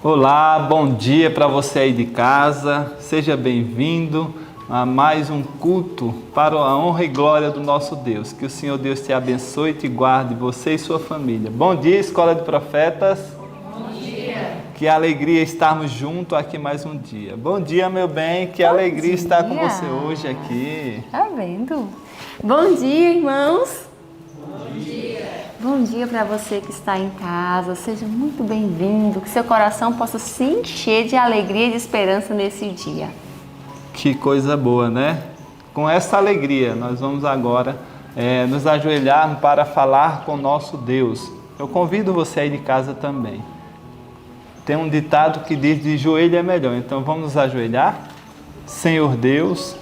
Olá, bom dia para você aí de casa. Seja bem-vindo a mais um culto para a honra e glória do nosso Deus. Que o Senhor Deus te abençoe e te guarde, você e sua família. Bom dia, Escola de Profetas. Bom dia. Que alegria estarmos juntos aqui mais um dia. Bom dia, meu bem. Que alegria estar com você hoje aqui. Tá vendo? Bom dia, irmãos. Bom dia para você que está em casa, seja muito bem-vindo, que seu coração possa se encher de alegria e de esperança nesse dia. Que coisa boa, né? Com essa alegria, nós vamos agora nos ajoelhar para falar com nosso Deus. Eu convido você aí de casa também. Tem um ditado que diz: de joelho é melhor, então vamos nos ajoelhar. Senhor Deus,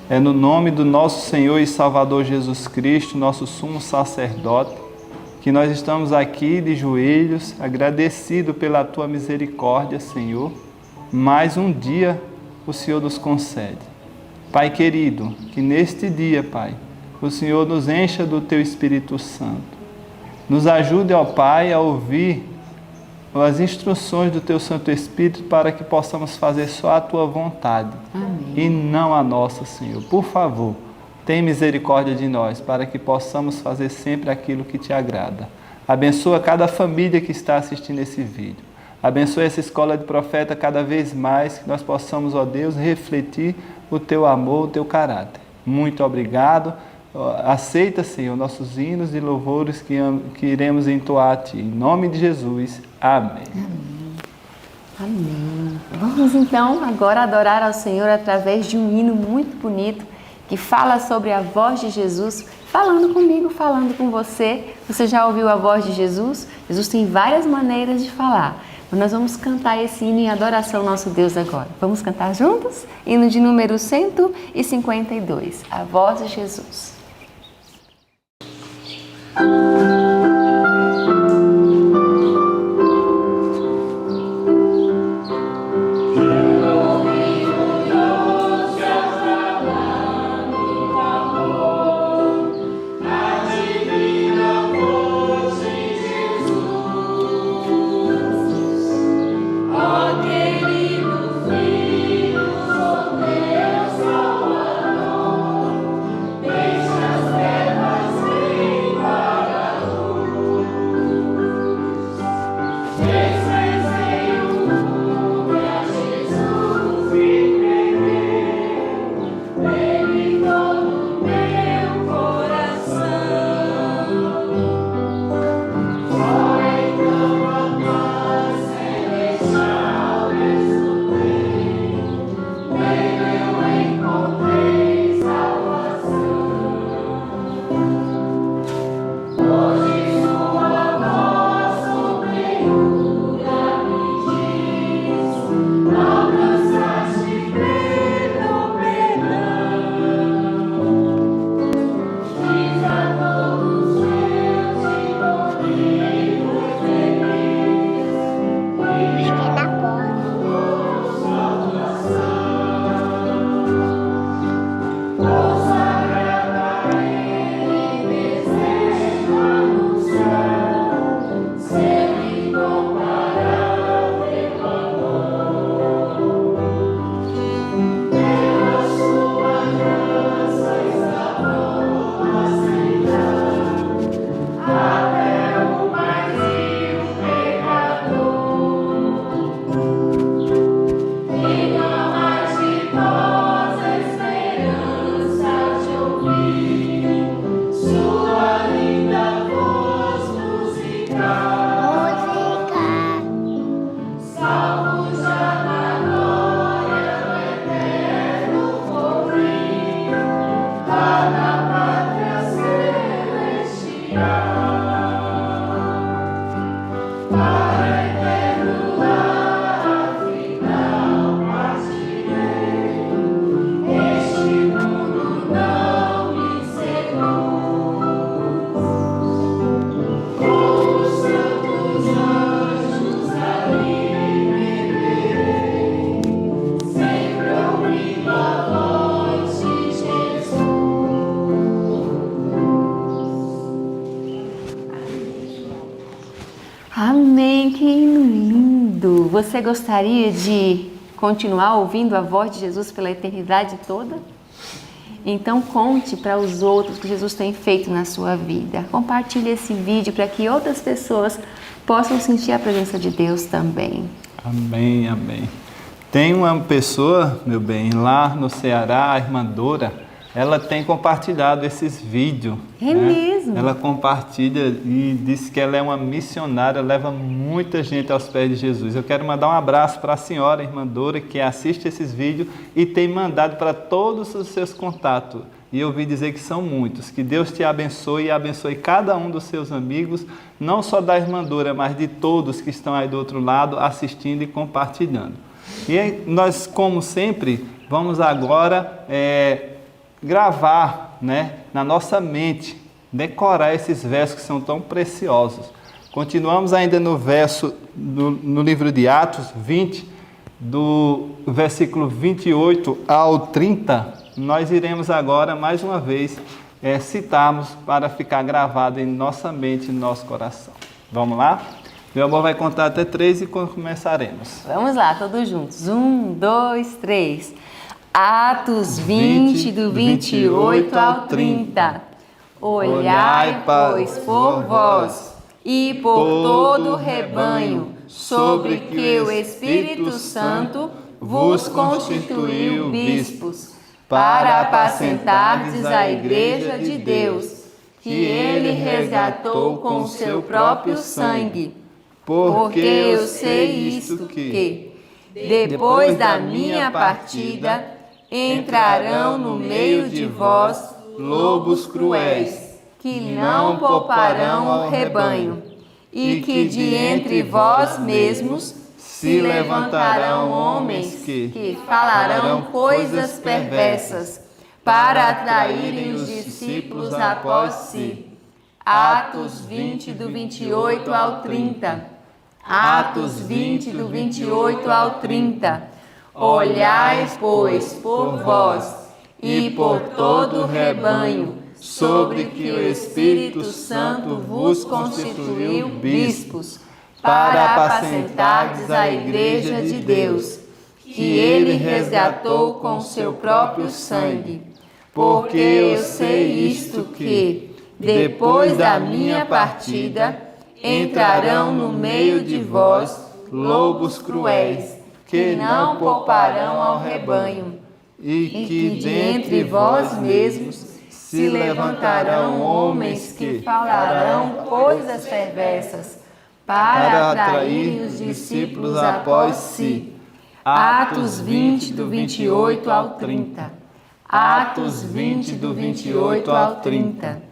é no nome do nosso Senhor e Salvador Jesus Cristo, nosso sumo sacerdote, que nós estamos aqui de joelhos, agradecido pela Tua misericórdia, Senhor. Mais um dia o Senhor nos concede. Pai querido, que neste dia, Pai, o Senhor nos encha do Teu Espírito Santo. Nos ajude, ó Pai, a ouvir as instruções do Teu Santo Espírito para que possamos fazer só a Tua vontade. Amém. E não a nossa, Senhor. Por favor, tem misericórdia de nós para que possamos fazer sempre aquilo que Te agrada. Abençoa cada família que está assistindo esse vídeo. Abençoa essa escola de profeta cada vez mais, que nós possamos, ó Deus, refletir o Teu amor, o Teu caráter. Muito obrigado. Aceita, Senhor, nossos hinos e louvores que iremos entoar a Ti. Em nome de Jesus. Amém. Amém. Vamos então agora adorar ao Senhor através de um hino muito bonito que fala sobre a voz de Jesus, falando comigo, falando com você. Você já ouviu a voz de Jesus? Jesus tem várias maneiras de falar. Mas nós vamos cantar esse hino em adoração ao nosso Deus agora. Vamos cantar juntos? Hino de número 152, a voz de Jesus. Você gostaria de continuar ouvindo a voz de Jesus pela eternidade toda? Então conte para os outros o que Jesus tem feito na sua vida. Compartilhe esse vídeo para que outras pessoas possam sentir a presença de Deus também. Amém, amém. Tem uma pessoa, meu bem, lá no Ceará, a irmã Dora, ela tem compartilhado esses vídeos. É mesmo? Ela compartilha e diz que ela é uma missionária, leva muita gente aos pés de Jesus. Eu quero mandar um abraço para a senhora, irmã Dora, que assiste esses vídeos e tem mandado para todos os seus contatos. E eu ouvi dizer que são muitos. Que Deus te abençoe e abençoe cada um dos seus amigos, não só da irmã Dora, mas de todos que estão aí do outro lado assistindo e compartilhando. E nós, como sempre, vamos agora gravar, na nossa mente, decorar esses versos que são tão preciosos. Continuamos ainda no verso, no livro de Atos 20, do versículo 28 ao 30, nós iremos agora, mais uma vez, citarmos para ficar gravado em nossa mente e no nosso coração. Vamos lá? Meu amor vai contar até 3 e começaremos. Vamos lá, todos juntos. 1, 2, 3. Atos 20, do 28 ao 30. Olhai, pois, por vós e por todo o rebanho, sobre que o Espírito Santo vos constituiu bispos, para apacentardes a igreja de Deus, que ele resgatou com seu próprio sangue. Porque eu sei isto que, depois da minha partida, entrarão no meio de vós lobos cruéis, que não pouparão o rebanho, e que de entre vós mesmos se levantarão homens que falarão coisas perversas, para atraírem os discípulos após si. Atos 20, do 28 ao 30. Atos 20, do 28 ao 30. Olhai, pois, por vós e por todo o rebanho, sobre que o Espírito Santo vos constituiu bispos, para apacentardes a igreja de Deus, que ele resgatou com seu próprio sangue. Porque eu sei isto que, depois da minha partida, entrarão no meio de vós lobos cruéis, que não pouparão ao rebanho, e que dentre vós mesmos se levantarão homens que falarão coisas perversas, para atrair os discípulos após si. Atos 20, do 28 ao 30. Atos 20, do 28 ao 30.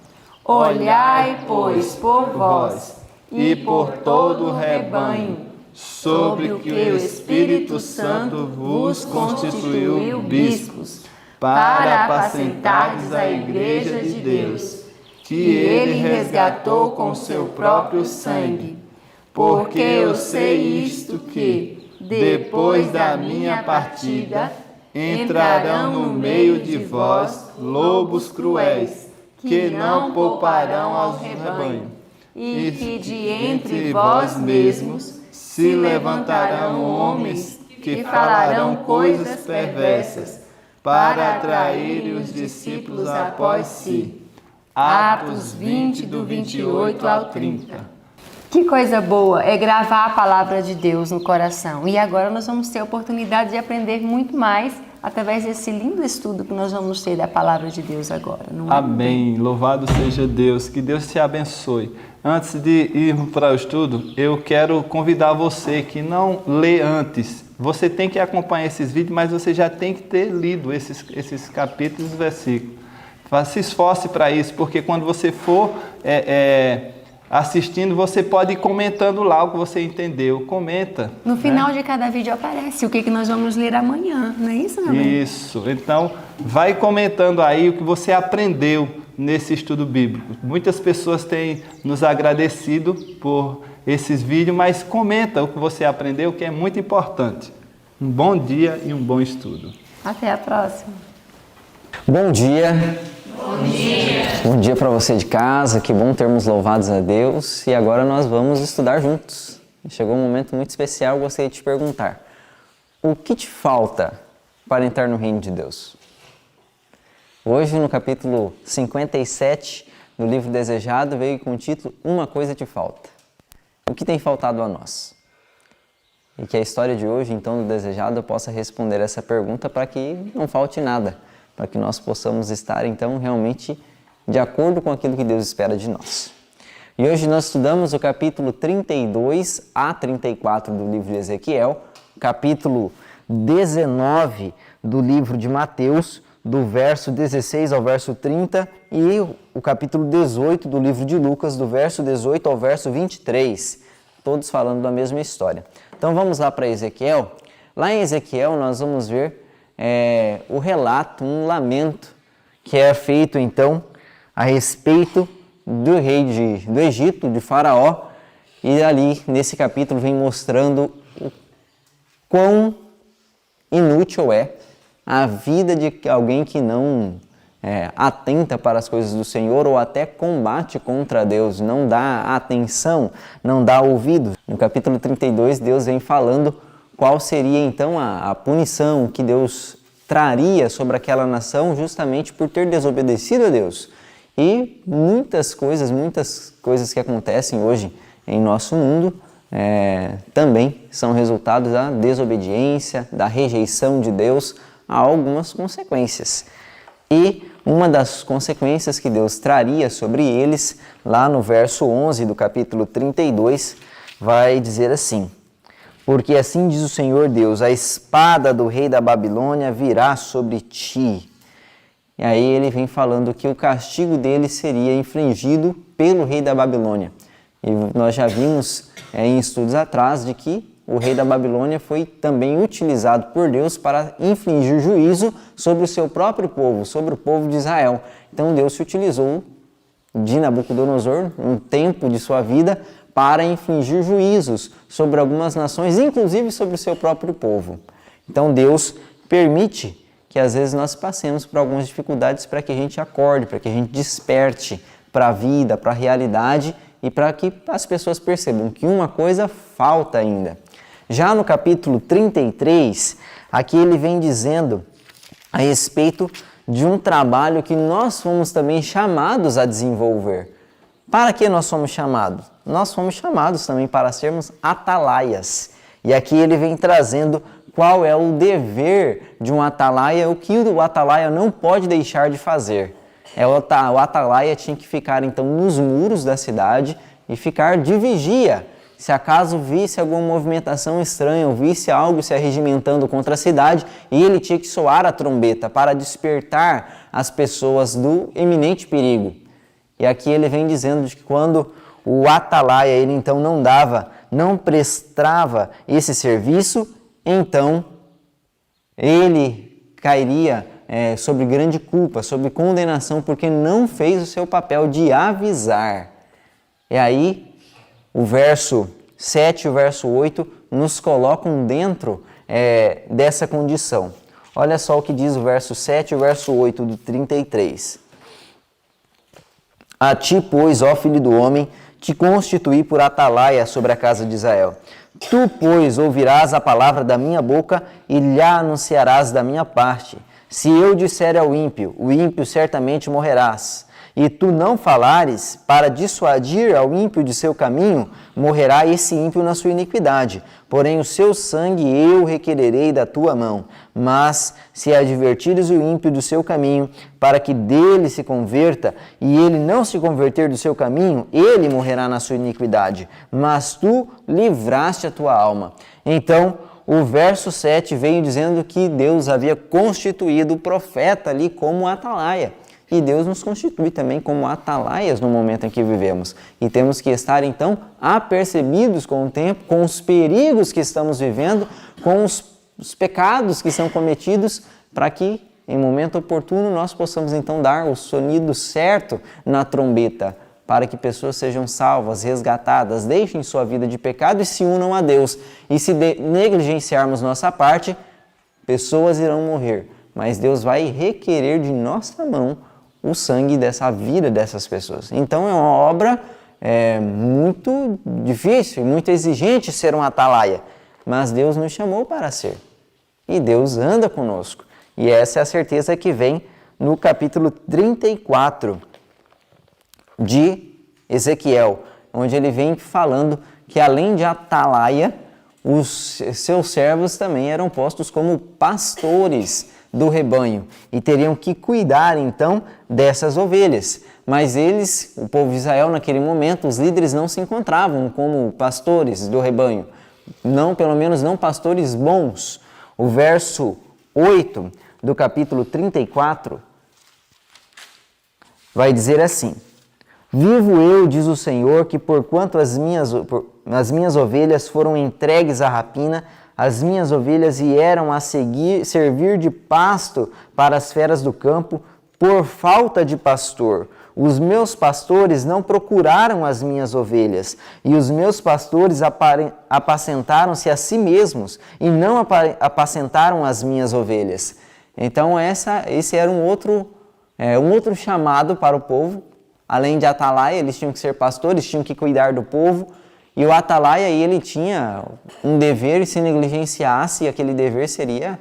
Olhai, pois, por vós e por todo o rebanho, sobre o que o Espírito Santo vos constituiu bispos, para apacentardes a igreja de Deus, que ele resgatou com seu próprio sangue. Porque eu sei isto que, depois da minha partida, entrarão no meio de vós lobos cruéis, que não pouparão ao rebanho, e que de entre vós mesmos se levantarão homens que falarão coisas perversas, para atraírem os discípulos após si. Atos 20, do 28 ao 30. Que coisa boa é gravar a palavra de Deus no coração. E agora nós vamos ter a oportunidade de aprender muito mais através desse lindo estudo que nós vamos ter da palavra de Deus agora. Não é? Amém. Louvado seja Deus. Que Deus te abençoe. Antes de irmos para o estudo, eu quero convidar você que não lê antes. Você tem que acompanhar esses vídeos, mas você já tem que ter lido esses capítulos e versículos. Se esforce para isso, porque quando você for assistindo, você pode ir comentando lá o que você entendeu. Comenta. No final de cada vídeo aparece o que nós vamos ler amanhã, não é isso, meu bem? Isso. Então, vai comentando aí o que você aprendeu nesse estudo bíblico. Muitas pessoas têm nos agradecido por esses vídeos, mas comenta o que você aprendeu, que é muito importante. Um bom dia e um bom estudo. Até a próxima. Bom dia. Bom dia. Bom dia para você de casa, que bom termos louvados a Deus. E agora nós vamos estudar juntos. chegou um momento muito especial, eu gostaria de te perguntar: o que te falta para entrar no reino de Deus? Hoje, no capítulo 57 do livro Desejado, veio com o título Uma Coisa Te Falta. O que tem faltado a nós? E que a história de hoje, então, do Desejado, possa responder essa pergunta para que não falte nada, para que nós possamos estar, então, realmente de acordo com aquilo que Deus espera de nós. E hoje nós estudamos o capítulo 32 a 34 do livro de Ezequiel, capítulo 19 do livro de Mateus, do verso 16 ao verso 30, e o capítulo 18 do livro de Lucas, do verso 18 ao verso 23, todos falando da mesma história. Então vamos lá para Ezequiel. Lá em Ezequiel nós vamos ver o relato, um lamento que é feito então a respeito do rei do Egito, de Faraó, e ali nesse capítulo vem mostrando o quão inútil é a vida de alguém que não atenta para as coisas do Senhor ou até combate contra Deus, não dá atenção, não dá ouvido. No capítulo 32, Deus vem falando qual seria então a punição que Deus traria sobre aquela nação justamente por ter desobedecido a Deus. E muitas coisas que acontecem hoje em nosso mundo também são resultados da desobediência, da rejeição de Deus, a algumas consequências. E uma das consequências que Deus traria sobre eles, lá no verso 11 do capítulo 32, vai dizer assim: porque assim diz o Senhor Deus, a espada do rei da Babilônia virá sobre ti. E aí ele vem falando que o castigo dele seria infligido pelo rei da Babilônia. E nós já vimos em estudos atrás de que o rei da Babilônia foi também utilizado por Deus para infligir juízo sobre o seu próprio povo, sobre o povo de Israel. Então Deus se utilizou de Nabucodonosor, um tempo de sua vida, para infligir juízos sobre algumas nações, inclusive sobre o seu próprio povo. Então Deus permite que às vezes nós passemos por algumas dificuldades para que a gente acorde, para que a gente desperte para a vida, para a realidade e para que as pessoas percebam que uma coisa falta ainda. Já no capítulo 33, aqui ele vem dizendo a respeito de um trabalho que nós fomos também chamados a desenvolver. Para que nós somos chamados? Nós fomos chamados também para sermos atalaias. E aqui ele vem trazendo qual é o dever de um atalaia, o que o atalaia não pode deixar de fazer. O atalaia tinha que ficar então nos muros da cidade e ficar de vigia. Se acaso visse alguma movimentação estranha ou visse algo se arregimentando contra a cidade, ele tinha que soar a trombeta para despertar as pessoas do iminente perigo. E aqui ele vem dizendo de que quando o atalaia ele então não prestava esse serviço, então ele cairia sobre grande culpa, sobre condenação, porque não fez o seu papel de avisar. E aí o verso 7 e o verso 8 nos colocam dentro dessa condição. Olha só o que diz o verso 7 e o verso 8 do 33. A ti, pois, ó filho do homem, te constituí por atalaia sobre a casa de Israel. Tu, pois, ouvirás a palavra da minha boca e lhe anunciarás da minha parte. Se eu disser ao ímpio, o ímpio certamente morrerás. E tu não falares para dissuadir ao ímpio de seu caminho, morrerá esse ímpio na sua iniquidade. Porém, o seu sangue eu requererei da tua mão. Mas, se advertires o ímpio do seu caminho, para que dele se converta, e ele não se converter do seu caminho, ele morrerá na sua iniquidade. Mas tu livraste a tua alma. Então, o verso 7 veio dizendo que Deus havia constituído o profeta ali como atalaia. E Deus nos constitui também como atalaias no momento em que vivemos. E temos que estar, então, apercebidos com o tempo, com os perigos que estamos vivendo, com os pecados que são cometidos, para que, em momento oportuno, nós possamos, então, dar o sonido certo na trombeta, para que pessoas sejam salvas, resgatadas, deixem sua vida de pecado e se unam a Deus. E se negligenciarmos nossa parte, pessoas irão morrer, mas Deus vai requerer de nossa mão o sangue dessa vida dessas pessoas. Então é uma obra muito difícil, muito exigente ser um atalaia, mas Deus nos chamou para ser. E Deus anda conosco. E essa é a certeza que vem no capítulo 34 de Ezequiel, onde ele vem falando que além de atalaia, os seus servos também eram postos como pastores do rebanho e teriam que cuidar então dessas ovelhas. Mas eles, o povo de Israel naquele momento, os líderes não se encontravam como pastores do rebanho, não, pelo menos não pastores bons. O verso 8 do capítulo 34 vai dizer assim: Vivo eu, diz o Senhor, que porquanto as minhas ovelhas foram entregues à rapina, as minhas ovelhas vieram a servir de pasto para as feras do campo, por falta de pastor. Os meus pastores não procuraram as minhas ovelhas, e os meus pastores apacentaram-se a si mesmos, e não apacentaram as minhas ovelhas. Então esse era um outro chamado para o povo. Além de atalaia, eles tinham que ser pastores, tinham que cuidar do povo. E o atalaia, ele tinha um dever, e se negligenciasse, aquele dever seria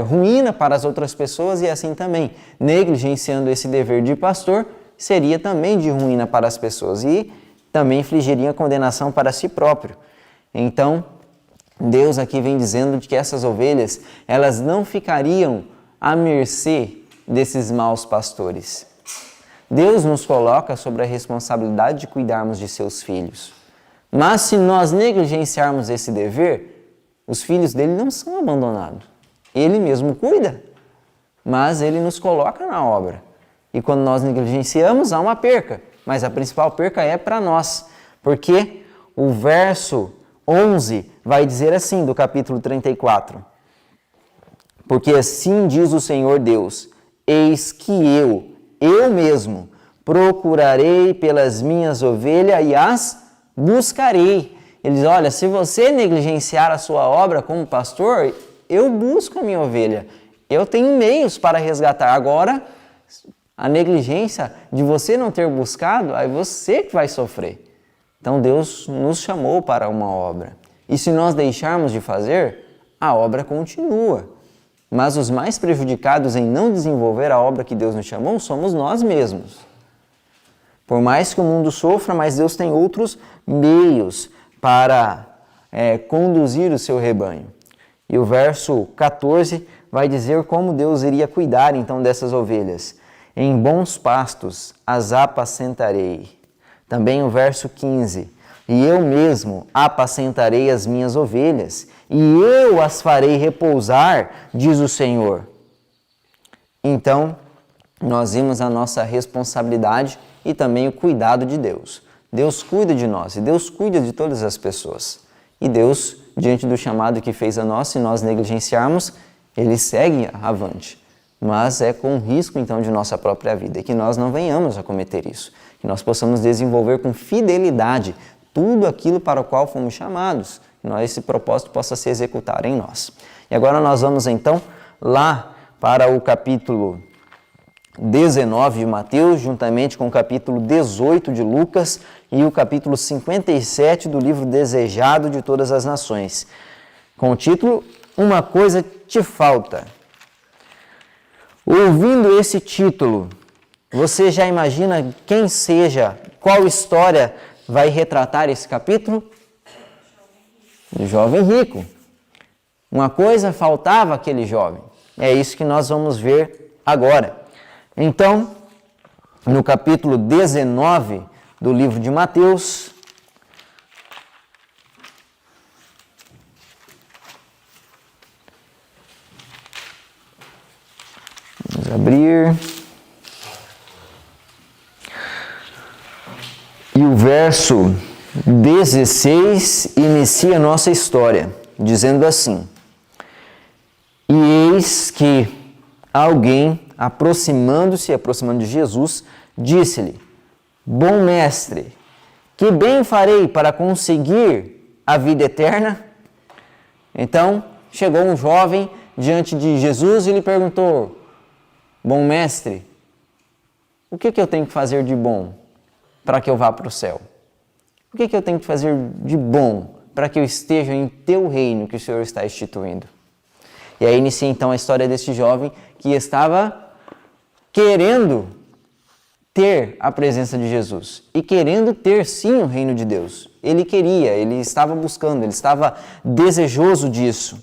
ruína para as outras pessoas, e assim também, negligenciando esse dever de pastor, seria também de ruína para as pessoas e também infligiria condenação para si próprio. Então, Deus aqui vem dizendo que essas ovelhas, elas não ficariam à mercê desses maus pastores. Deus nos coloca sobre a responsabilidade de cuidarmos de seus filhos. Mas se nós negligenciarmos esse dever, os filhos dele não são abandonados. Ele mesmo cuida, mas ele nos coloca na obra. E quando nós negligenciamos, há uma perca. Mas a principal perca é para nós. Porque o verso 11 vai dizer assim, do capítulo 34. Porque assim diz o Senhor Deus: Eis que eu mesmo, procurarei pelas minhas ovelhas e as buscarei. Ele diz, olha, se você negligenciar a sua obra como pastor, eu busco a minha ovelha. Eu tenho meios para resgatar. Agora, a negligência de você não ter buscado, aí você que vai sofrer. Então Deus nos chamou para uma obra. E se nós deixarmos de fazer, a obra continua. Mas os mais prejudicados em não desenvolver a obra que Deus nos chamou somos nós mesmos. Por mais que o mundo sofra, mas Deus tem outros meios para conduzir o seu rebanho. E o verso 14 vai dizer como Deus iria cuidar então dessas ovelhas. Em bons pastos as apacentarei. Também o verso 15. E eu mesmo apacentarei as minhas ovelhas, e eu as farei repousar, diz o Senhor. Então, nós vimos a nossa responsabilidade e também o cuidado de Deus. Deus cuida de nós e Deus cuida de todas as pessoas. E Deus, diante do chamado que fez a nós, se nós negligenciarmos, Ele segue avante. Mas é com risco, então, de nossa própria vida, e que nós não venhamos a cometer isso. Que nós possamos desenvolver com fidelidade tudo aquilo para o qual fomos chamados, que esse propósito possa se executar em nós. E agora nós vamos então lá para o capítulo 19 de Mateus, juntamente com o capítulo 18 de Lucas e o capítulo 57 do livro Desejado de Todas as Nações, com o título Uma Coisa Te Falta. Ouvindo esse título, você já imagina quem seja, qual história vai retratar esse capítulo? O jovem rico. Uma coisa faltava àquele jovem. É isso que nós vamos ver agora. Então, no capítulo 19 do livro de Mateus, vamos abrir. E o verso 16 inicia a nossa história, dizendo assim: E eis que alguém, aproximando de Jesus, disse-lhe: Bom mestre, que bem farei para conseguir a vida eterna? Então, chegou um jovem diante de Jesus e lhe perguntou: Bom mestre, o que eu tenho que fazer de bom para que eu vá para o céu? O que eu tenho que fazer de bom para que eu esteja em teu reino que o Senhor está instituindo? E aí inicia então a história deste jovem que estava querendo ter a presença de Jesus e querendo ter sim o reino de Deus. Ele queria, ele estava buscando, ele estava desejoso disso.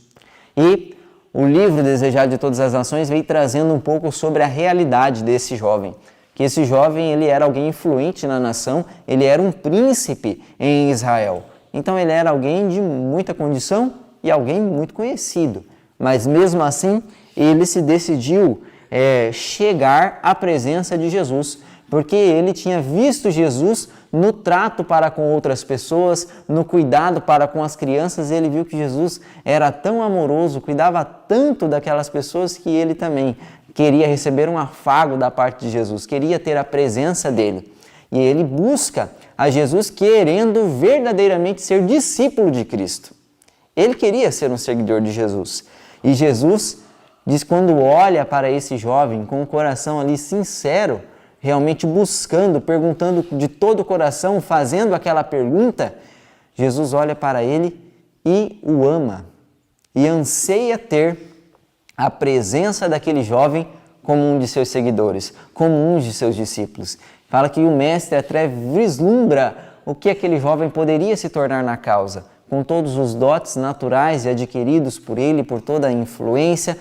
E o livro Desejado de Todas as Nações veio trazendo um pouco sobre a realidade desse jovem. Que esse jovem, ele era alguém influente na nação, ele era um príncipe em Israel. Então ele era alguém de muita condição e alguém muito conhecido. Mas mesmo assim, ele se decidiu chegar à presença de Jesus, porque ele tinha visto Jesus no trato para com outras pessoas, no cuidado para com as crianças. Ele viu que Jesus era tão amoroso, cuidava tanto daquelas pessoas, que ele também queria receber um afago da parte de Jesus, queria ter a presença dele. E ele busca a Jesus querendo verdadeiramente ser discípulo de Cristo. Ele queria ser um seguidor de Jesus. E Jesus diz, quando olha para esse jovem com o coração ali sincero, realmente buscando, perguntando de todo o coração, fazendo aquela pergunta, Jesus olha para ele e o ama. E anseia ter a presença daquele jovem como um de seus seguidores, como um de seus discípulos. Fala que o mestre até vislumbra o que aquele jovem poderia se tornar na causa, com todos os dotes naturais e adquiridos por ele, por toda a influência,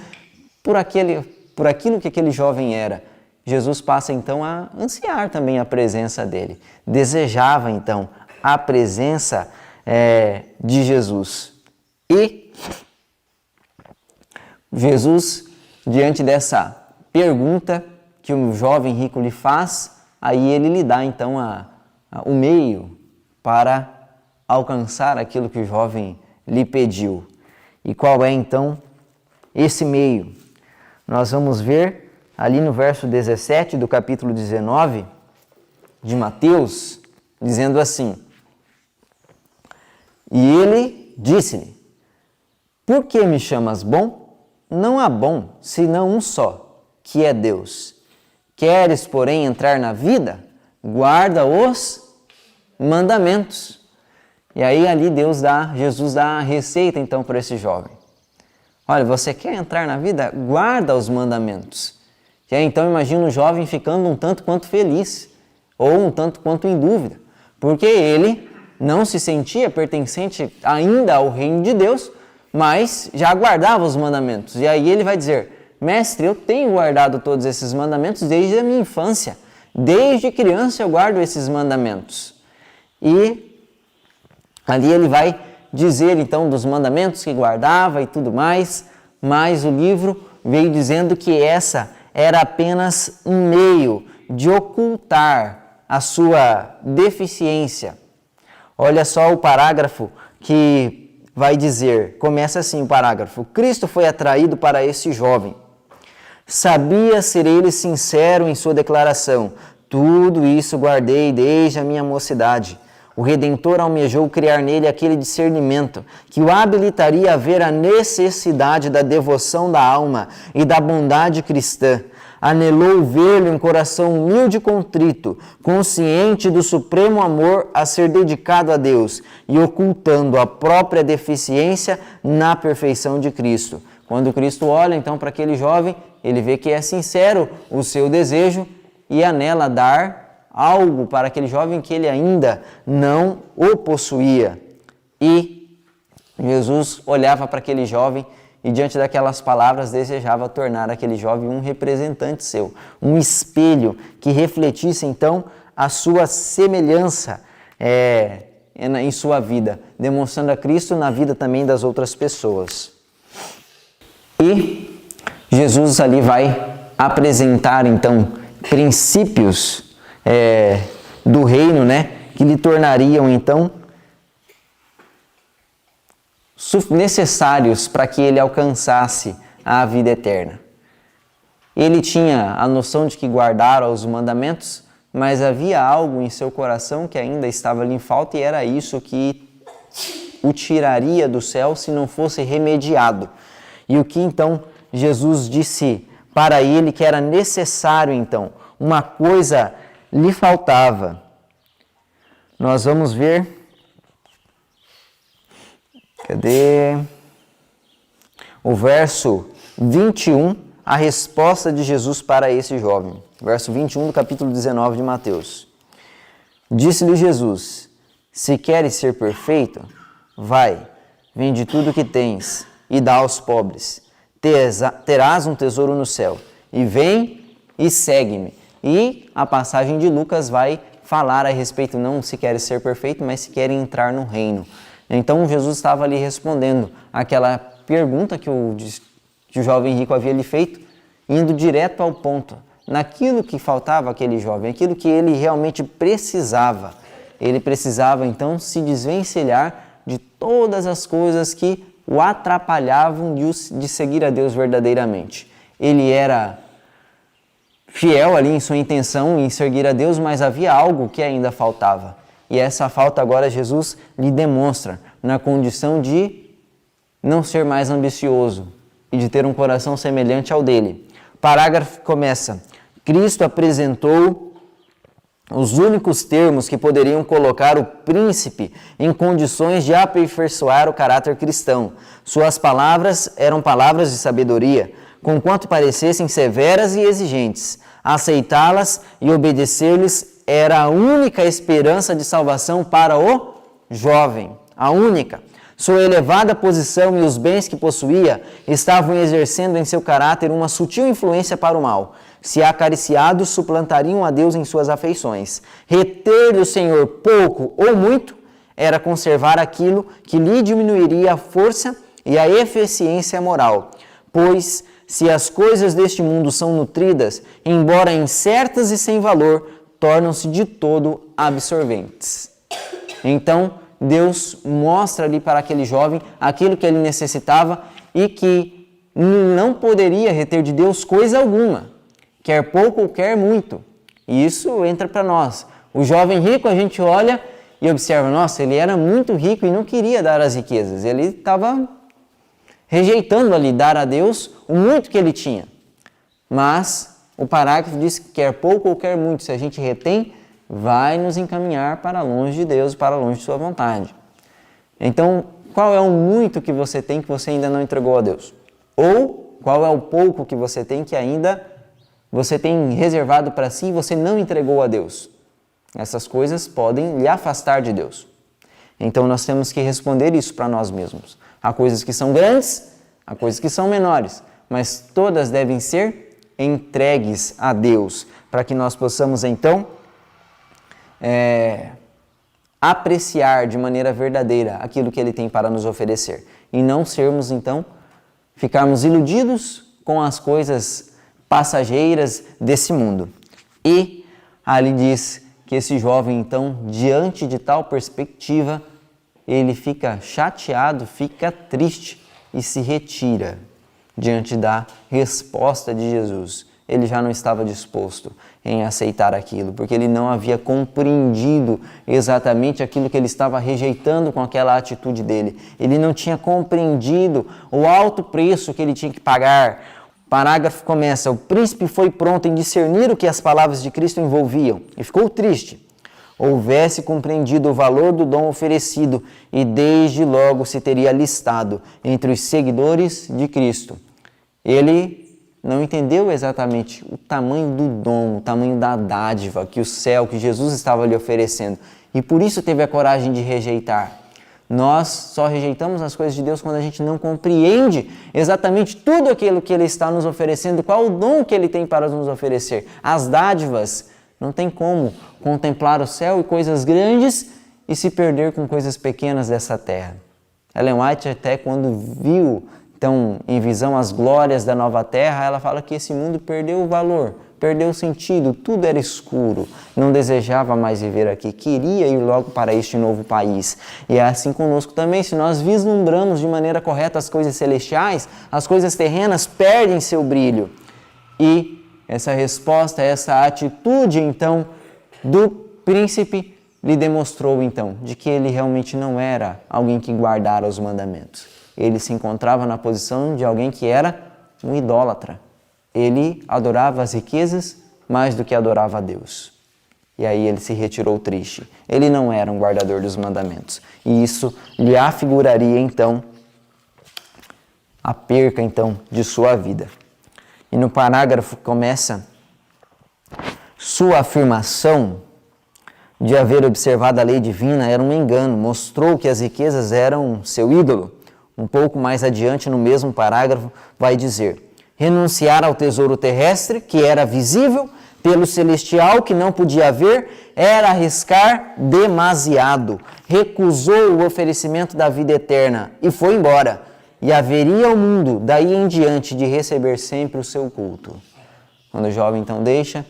por aquilo que aquele jovem era. Jesus passa então a ansiar também a presença dele. Desejava então a presença de Jesus. E Jesus, diante dessa pergunta que o jovem rico lhe faz, aí ele lhe dá então o meio para alcançar aquilo que o jovem lhe pediu. E qual é então esse meio? Nós vamos ver ali no verso 17 do capítulo 19 de Mateus, dizendo assim: E ele disse-lhe: Por que me chamas bom? Não há bom, senão um só, que é Deus. Queres, porém, entrar na vida? Guarda os mandamentos. E aí ali Jesus dá a receita então para esse jovem. Olha, você quer entrar na vida? Guarda os mandamentos. E aí então imagina o jovem ficando um tanto quanto feliz, ou um tanto quanto em dúvida, porque ele não se sentia pertencente ainda ao reino de Deus, mas já guardava os mandamentos. E aí ele vai dizer: Mestre, eu tenho guardado todos esses mandamentos desde a minha infância. Desde criança eu guardo esses mandamentos. E ali ele vai dizer então dos mandamentos que guardava e tudo mais, mas o livro veio dizendo que essa era apenas um meio de ocultar a sua deficiência. Olha só o parágrafo que vai dizer, começa assim o parágrafo: Cristo foi atraído para esse jovem. Sabia ser ele sincero em sua declaração: tudo isso guardei desde a minha mocidade. O Redentor almejou criar nele aquele discernimento que o habilitaria a ver a necessidade da devoção da alma e da bondade cristã. Anelou ver-lhe um coração humilde e contrito, consciente do supremo amor a ser dedicado a Deus e ocultando a própria deficiência na perfeição de Cristo. Quando Cristo olha então para aquele jovem, ele vê que é sincero o seu desejo e anela dar algo para aquele jovem que ele ainda não o possuía. E Jesus olhava para aquele jovem e diante daquelas palavras desejava tornar aquele jovem um representante seu, um espelho que refletisse então a sua semelhança em sua vida, demonstrando a Cristo na vida também das outras pessoas. E Jesus ali vai apresentar então princípios do reino, que lhe tornariam então necessários para que ele alcançasse a vida eterna. Ele tinha a noção de que guardara os mandamentos, mas havia algo em seu coração que ainda estava ali em falta, e era isso que o tiraria do céu se não fosse remediado. E o que então Jesus disse para ele que era necessário então, uma coisa lhe faltava. nós vamos ver... Cadê? O verso 21, a resposta de Jesus para esse jovem. Verso 21 do capítulo 19 de Mateus. Disse-lhe Jesus: se queres ser perfeito, vai, vende tudo o que tens e dá aos pobres. Terás um tesouro no céu. E vem e segue-me. E a passagem de Lucas vai falar a respeito, não se queres ser perfeito, mas se quer entrar no reino. Então Jesus estava ali respondendo aquela pergunta que o jovem rico havia lhe feito, indo direto ao ponto, naquilo que faltava àquele jovem, aquilo que ele realmente precisava. Ele precisava então se desvencilhar de todas as coisas que o atrapalhavam de seguir a Deus verdadeiramente. Ele era fiel ali em sua intenção em seguir a Deus, mas havia algo que ainda faltava. E essa falta agora Jesus lhe demonstra na condição de não ser mais ambicioso e de ter um coração semelhante ao dele. O parágrafo começa: Cristo apresentou os únicos termos que poderiam colocar o príncipe em condições de aperfeiçoar o caráter cristão. Suas palavras eram palavras de sabedoria, conquanto parecessem severas e exigentes. Aceitá-las e obedecer-lhes era a única esperança de salvação para o jovem, a única. Sua elevada posição e os bens que possuía estavam exercendo em seu caráter uma sutil influência para o mal. Se acariciados, suplantariam a Deus em suas afeições. Reter do Senhor pouco ou muito era conservar aquilo que lhe diminuiria a força e a eficiência moral. Pois, se as coisas deste mundo são nutridas, embora incertas e sem valor, tornam-se de todo absorventes. Então, Deus mostra ali para aquele jovem aquilo que ele necessitava e que não poderia reter de Deus coisa alguma, quer pouco ou quer muito. E isso entra para nós. O jovem rico, a gente olha e observa, nossa, ele era muito rico e não queria dar as riquezas. Ele estava rejeitando ali dar a Deus o muito que ele tinha. Mas o parágrafo diz que quer pouco ou quer muito, se a gente retém, vai nos encaminhar para longe de Deus, para longe de sua vontade. Então, qual é o muito que você tem que você ainda não entregou a Deus? Ou qual é o pouco que você tem que ainda você tem reservado para si e você não entregou a Deus? Essas coisas podem lhe afastar de Deus. Então, nós temos que responder isso para nós mesmos. Há coisas que são grandes, há coisas que são menores, mas todas devem ser entregues a Deus, para que nós possamos então apreciar de maneira verdadeira aquilo que Ele tem para nos oferecer e não sermos então, ficarmos iludidos com as coisas passageiras desse mundo. E ali diz que esse jovem então, diante de tal perspectiva, ele fica chateado, fica triste e se retira diante da resposta de Jesus. Ele já não estava disposto em aceitar aquilo, porque ele não havia compreendido exatamente aquilo que ele estava rejeitando com aquela atitude dele. Ele não tinha compreendido o alto preço que ele tinha que pagar. O parágrafo começa: o príncipe foi pronto em discernir o que as palavras de Cristo envolviam e ficou triste. Houvesse compreendido o valor do dom oferecido e desde logo se teria alistado entre os seguidores de Cristo. Ele não entendeu exatamente o tamanho do dom, o tamanho da dádiva que o céu, que Jesus estava lhe oferecendo. E por isso teve a coragem de rejeitar. Nós só rejeitamos as coisas de Deus quando a gente não compreende exatamente tudo aquilo que Ele está nos oferecendo, qual o dom que Ele tem para nos oferecer. As dádivas, não tem como contemplar o céu e coisas grandes e se perder com coisas pequenas dessa terra. Ellen White, até quando viu então, em visão as glórias da nova terra, ela fala que esse mundo perdeu o valor, perdeu o sentido, tudo era escuro, não desejava mais viver aqui, queria ir logo para este novo país. E é assim conosco também, se nós vislumbramos de maneira correta as coisas celestiais, as coisas terrenas perdem seu brilho. E essa resposta, essa atitude, então, do príncipe lhe demonstrou, então, de que ele realmente não era alguém que guardara os mandamentos. Ele se encontrava na posição de alguém que era um idólatra. Ele adorava as riquezas mais do que adorava a Deus. E aí ele se retirou triste. Ele não era um guardador dos mandamentos. E isso lhe afiguraria então a perca então de sua vida. E no parágrafo começa sua afirmação de haver observado a lei divina era um engano, mostrou que as riquezas eram seu ídolo. Um pouco mais adiante, no mesmo parágrafo, vai dizer: renunciar ao tesouro terrestre, que era visível, pelo celestial, que não podia ver, era arriscar demasiado. Recusou o oferecimento da vida eterna e foi embora. E haveria o mundo, daí em diante, de receber sempre o seu culto. Quando o jovem então deixa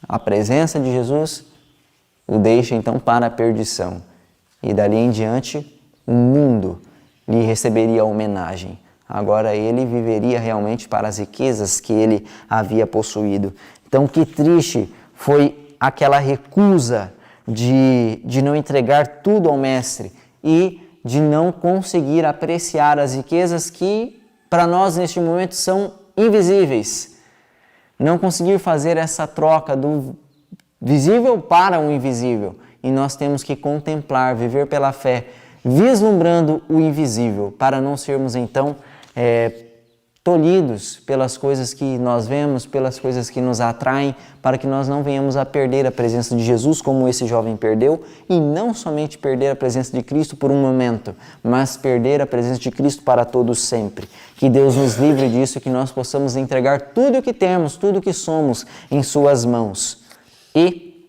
a presença de Jesus, o deixa então para a perdição. E dali em diante, o mundo lhe receberia a homenagem. Agora ele viveria realmente para as riquezas que ele havia possuído. Então, que triste foi aquela recusa de não entregar tudo ao Mestre e de não conseguir apreciar as riquezas que, para nós, neste momento, são invisíveis. Não conseguir fazer essa troca do visível para o invisível. E nós temos que contemplar, viver pela fé, vislumbrando o invisível, para não sermos, então, tolhidos pelas coisas que nós vemos, pelas coisas que nos atraem, para que nós não venhamos a perder a presença de Jesus, como esse jovem perdeu, e não somente perder a presença de Cristo por um momento, mas perder a presença de Cristo para todos sempre. Que Deus nos livre disso, que nós possamos entregar tudo o que temos, tudo o que somos em suas mãos. E,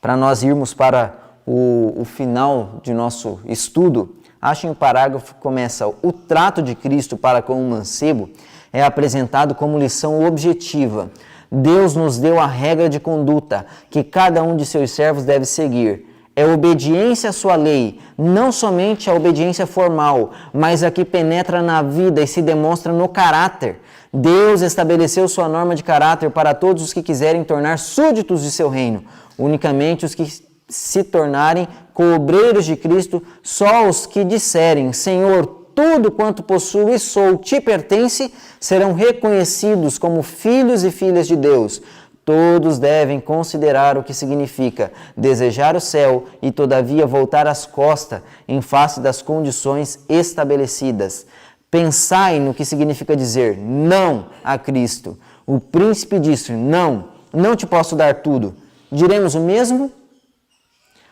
para nós irmos para o final de nosso estudo, acho que o parágrafo começa: o trato de Cristo para com o mancebo é apresentado como lição objetiva. Deus nos deu a regra de conduta que cada um de seus servos deve seguir. É obediência à sua lei, não somente a obediência formal, mas a que penetra na vida e se demonstra no caráter. Deus estabeleceu sua norma de caráter para todos os que quiserem tornar súditos de seu reino. Unicamente os que se tornarem co-obreiros de Cristo, só os que disserem: Senhor, tudo quanto possuo e sou te pertence, serão reconhecidos como filhos e filhas de Deus. Todos devem considerar o que significa desejar o céu e todavia voltar as costas em face das condições estabelecidas. Pensai no que significa dizer não a Cristo. O príncipe disse: não te posso dar tudo. Diremos o mesmo?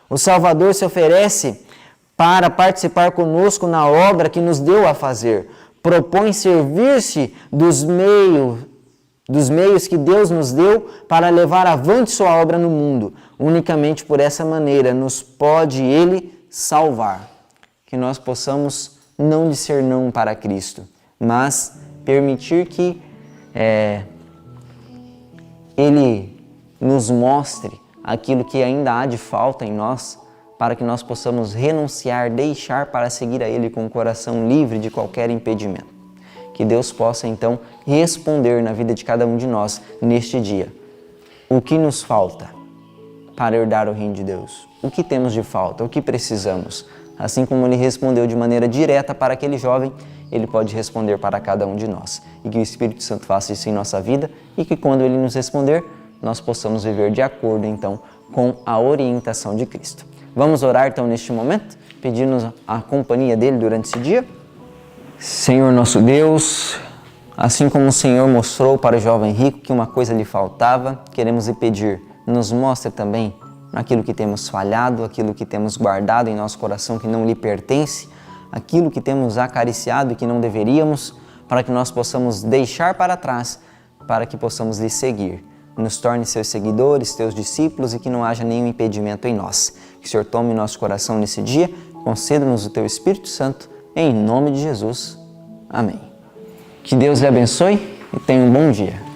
O Salvador se oferece para participar conosco na obra que nos deu a fazer. Propõe servir-se dos meios que Deus nos deu para levar avante sua obra no mundo. Unicamente por essa maneira nos pode Ele salvar. Que nós possamos não dizer não para Cristo, mas permitir que Ele nos mostre aquilo que ainda há de falta em nós, para que nós possamos renunciar, deixar para seguir a Ele com o coração livre de qualquer impedimento. Que Deus possa então responder na vida de cada um de nós neste dia. O que nos falta para herdar o reino de Deus? O que temos de falta? O que precisamos? Assim como Ele respondeu de maneira direta para aquele jovem, Ele pode responder para cada um de nós. E que o Espírito Santo faça isso em nossa vida e que quando Ele nos responder, nós possamos viver de acordo, então, com a orientação de Cristo. Vamos orar, então, neste momento, pedindo a companhia dEle durante esse dia? Senhor nosso Deus, assim como o Senhor mostrou para o jovem rico que uma coisa lhe faltava, queremos lhe pedir, nos mostre também aquilo que temos falhado, aquilo que temos guardado em nosso coração que não lhe pertence, aquilo que temos acariciado e que não deveríamos, para que nós possamos deixar para trás, para que possamos lhe seguir. Nos torne seus seguidores, teus discípulos e que não haja nenhum impedimento em nós. Que o Senhor tome nosso coração nesse dia, conceda-nos o teu Espírito Santo, em nome de Jesus. Amém. Que Deus lhe abençoe e tenha um bom dia.